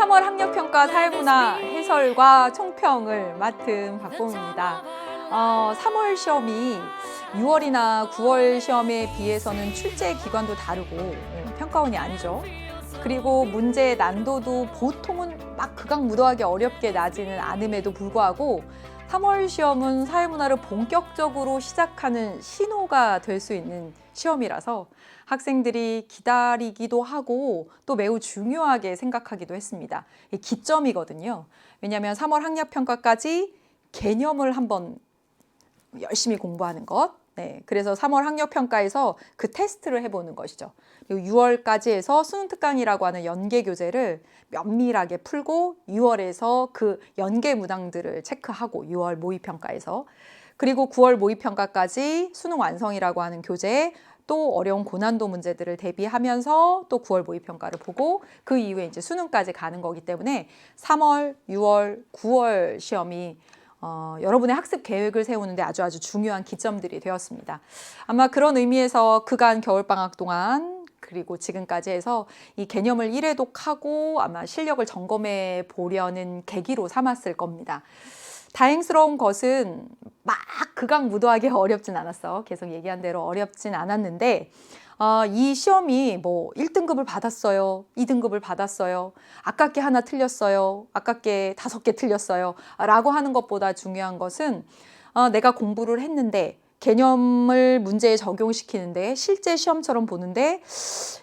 3월 학력평가 사회문화 해설과 총평을 맡은 박봄입니다. 3월 시험이 6월이나 9월 시험에 비해서는 출제 기관도 다르고 평가원이 아니죠. 그리고 문제의 난도도 보통은 막 극악무도하게 어렵게 나지는 않음에도 불구하고 3월 시험은 사회문화를 본격적으로 시작하는 신호가 될 수 있는 시험이라서 학생들이 기다리기도 하고 또 매우 중요하게 생각하기도 했습니다. 이게 기점이거든요. 왜냐하면 3월 학력평가까지 개념을 한번 열심히 공부하는 것. 네, 그래서 3월 학력평가에서 그 테스트를 해보는 것이죠. 그리고 6월까지 해서 수능 특강이라고 하는 연계 교재를 면밀하게 풀고 6월에서 그 연계 문항들을 체크하고 6월 모의평가에서 그리고 9월 모의평가까지 수능 완성이라고 하는 교재에 또 어려운 고난도 문제들을 대비하면서 또 9월 모의평가를 보고 그 이후에 이제 수능까지 가는 거기 때문에 3월, 6월, 9월 시험이 여러분의 학습 계획을 세우는데 아주 중요한 기점들이 되었습니다. 아마 그런 의미에서 그간 겨울방학 동안 그리고 지금까지 해서 이 개념을 1회독하고 아마 실력을 점검해 보려는 계기로 삼았을 겁니다. 다행스러운 것은 막 극악무도하게 어렵진 않았어. 계속 얘기한 대로 어렵진 않았는데 이 시험이 뭐 1등급을 받았어요. 2등급을 받았어요. 아깝게 하나 틀렸어요. 아깝게 5개 틀렸어요. 라고 하는 것보다 중요한 것은 내가 공부를 했는데 개념을 문제에 적용시키는데 실제 시험처럼 보는데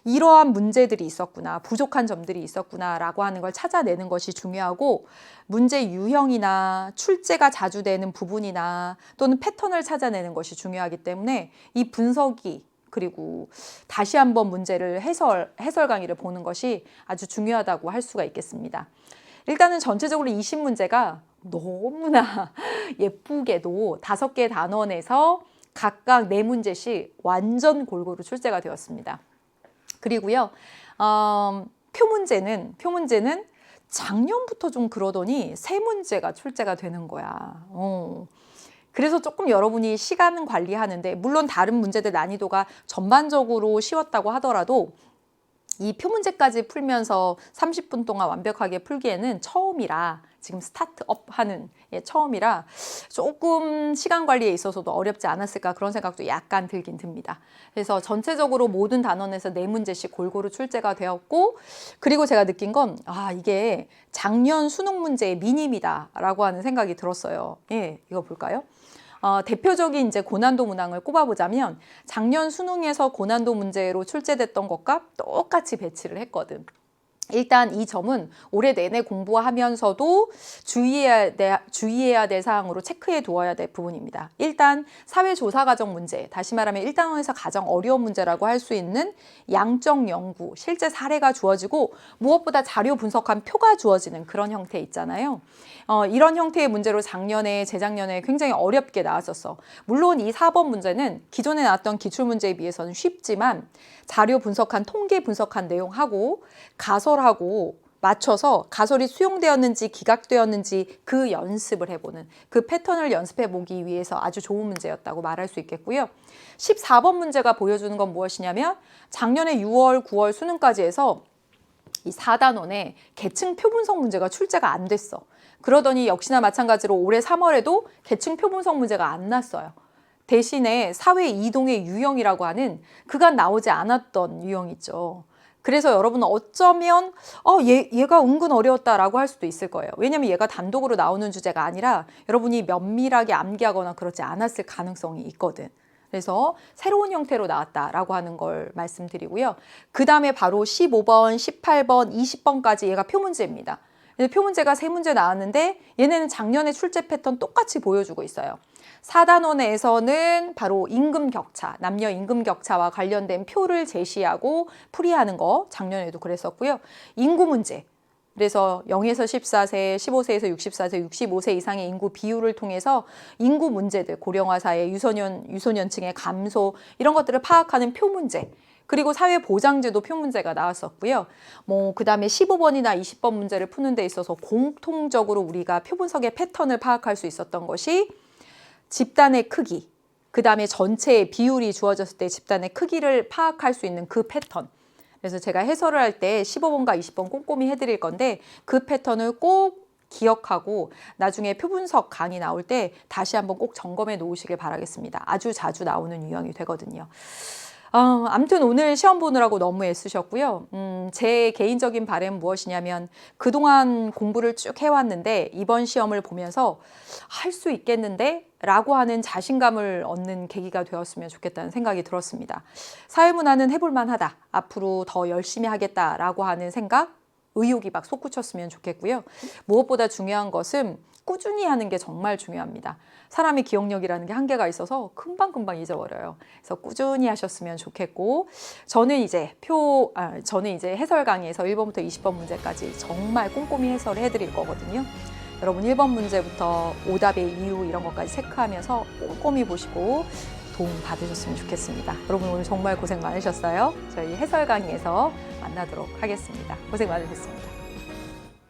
이러한 문제들이 있었구나, 부족한 점들이 있었구나 라고 하는 걸 찾아내는 것이 중요하고 문제 유형이나 출제가 자주 되는 부분이나 또는 패턴을 찾아내는 것이 중요하기 때문에 이 분석이 그리고 다시 한번 문제를 해설 강의를 보는 것이 아주 중요하다고 할 수가 있겠습니다. 일단은 전체적으로 20문제가 너무나 예쁘게도 5개 단원에서 각각 4문제씩 완전 골고루 출제가 되었습니다. 그리고요, 표문제는 작년부터 좀 그러더니 3문제가 출제가 되는 거야. 그래서 조금 여러분이 시간 관리하는데 물론 다른 문제들 난이도가 전반적으로 쉬웠다고 하더라도 이 표문제까지 풀면서 30분 동안 완벽하게 풀기에는 처음이라 지금 스타트업 하는 처음이라 조금 시간 관리에 있어서도 어렵지 않았을까 그런 생각도 약간 들긴 듭니다. 그래서 전체적으로 모든 단원에서 4문제씩 골고루 출제가 되었고 그리고 제가 느낀 건 이게 작년 수능 문제의 미님이다 라고 하는 생각이 들었어요. 예, 이거 볼까요? 대표적인 이제 고난도 문항을 꼽아보자면 작년 수능에서 고난도 문제로 출제됐던 것과 똑같이 배치를 했거든. 일단 이 점은 올해 내내 공부하면서도 주의해야 될 사항으로 체크해 두어야 될 부분입니다. 일단 사회조사과정 문제, 다시 말하면 1단원에서 가장 어려운 문제라고 할 수 있는 양적 연구, 실제 사례가 주어지고 무엇보다 자료 분석한 표가 주어지는 그런 형태 있잖아요. 이런 형태의 문제로 작년에, 재작년에 굉장히 어렵게 나왔었어. 물론 이 4번 문제는 기존에 나왔던 기출문제에 비해서는 쉽지만 자료 분석한, 통계 분석한 내용하고 가설하고 맞춰서 가설이 수용되었는지 기각되었는지 그 연습을 해보는 그 패턴을 연습해 보기 위해서 아주 좋은 문제였다고 말할 수 있겠고요. 14번 문제가 보여주는 건 무엇이냐면 작년에 6월, 9월 수능까지 해서 이 4단원에 계층 표분석 문제가 출제가 안 됐어. 그러더니 역시나 마찬가지로 올해 3월에도 계층 표분석 문제가 안 났어요. 대신에 사회 이동의 유형이라고 하는 그간 나오지 않았던 유형이 있죠. 그래서 여러분은 어쩌면 얘가 은근 어려웠다라고 할 수도 있을 거예요. 왜냐하면 얘가 단독으로 나오는 주제가 아니라 여러분이 면밀하게 암기하거나 그렇지 않았을 가능성이 있거든. 그래서 새로운 형태로 나왔다라고 하는 걸 말씀드리고요. 그 다음에 바로 15번, 18번, 20번까지 얘가 표문제입니다. 표문제가 3문제 나왔는데 얘네는 작년에 출제 패턴 똑같이 보여주고 있어요. 4단원에서는 바로 임금 격차, 남녀 임금 격차와 관련된 표를 제시하고 풀이하는 거 작년에도 그랬었고요. 인구 문제, 그래서 0에서 14세, 15세에서 64세, 65세 이상의 인구 비율을 통해서 인구 문제들, 고령화 사회, 유소년층의 감소 이런 것들을 파악하는 표 문제, 그리고 사회보장제도 표 문제가 나왔었고요. 그 다음에 15번이나 20번 문제를 푸는 데 있어서 공통적으로 우리가 표 분석의 패턴을 파악할 수 있었던 것이 집단의 크기, 그 다음에 전체의 비율이 주어졌을 때 집단의 크기를 파악할 수 있는 그 패턴, 그래서 제가 해설을 할 때 15번과 20번 꼼꼼히 해드릴 건데 그 패턴을 꼭 기억하고 나중에 표분석 강의 나올 때 다시 한번 꼭 점검해 놓으시길 바라겠습니다. 아주 자주 나오는 유형이 되거든요. 아무튼 오늘 시험 보느라고 너무 애쓰셨고요. 제 개인적인 바람은 무엇이냐면 그동안 공부를 쭉 해왔는데 이번 시험을 보면서 할 수 있겠는데? 라고 하는 자신감을 얻는 계기가 되었으면 좋겠다는 생각이 들었습니다. 사회문화는 해볼만 하다. 앞으로 더 열심히 하겠다라고 하는 생각, 의욕이 막 솟구쳤으면 좋겠고요. 무엇보다 중요한 것은 꾸준히 하는 게 정말 중요합니다. 사람의 기억력이라는 게 한계가 있어서 금방금방 잊어버려요. 그래서 꾸준히 하셨으면 좋겠고 저는 이제 해설 강의에서 1번부터 20번 문제까지 정말 꼼꼼히 해설을 해드릴 거거든요. 여러분 1번 문제부터 오답의 이유 이런 것까지 체크하면서 꼼꼼히 보시고 도움 받으셨으면 좋겠습니다. 여러분 오늘 정말 고생 많으셨어요. 저희 해설 강의에서 만나도록 하겠습니다. 고생 많으셨습니다.